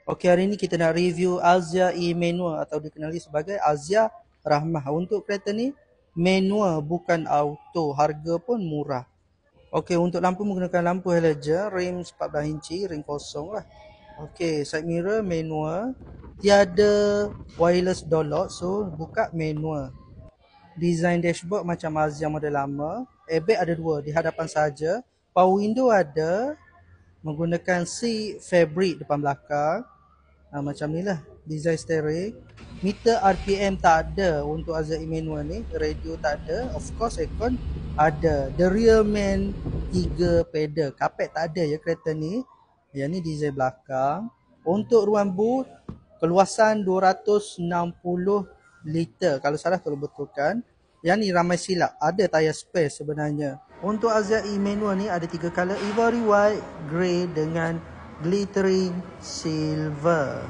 Okey, hari ini kita nak review Alzia E manual atau dikenali sebagai Alzia Rahmah. Untuk kereta ni manual bukan auto, harga pun murah. Okey, untuk lampu menggunakan lampu halogen, rim 14 inci, rim kosong lah. Okey, side mirror manual, tiada wireless door lock, so buka manual. Design dashboard macam Alzia model lama. Airbag ada dua, di hadapan saja. Power window ada, menggunakan seat fabric depan belakang. Macam ni lah design steering. Meter RPM tak ada untuk Alzia E manual ni. Radio tak ada. Of course aircon ada. The rear main 3 pedal. Kapet tak ada ya kereta ni. Yang ni design belakang. Untuk ruang boot, keluasan 260 liter. Kalau salah tolong betulkan. Yang ni ramai silap. Ada tayar spare sebenarnya. Untuk Alzia E manual ni ada 3 color. Ivory white, grey dengan glittering silver.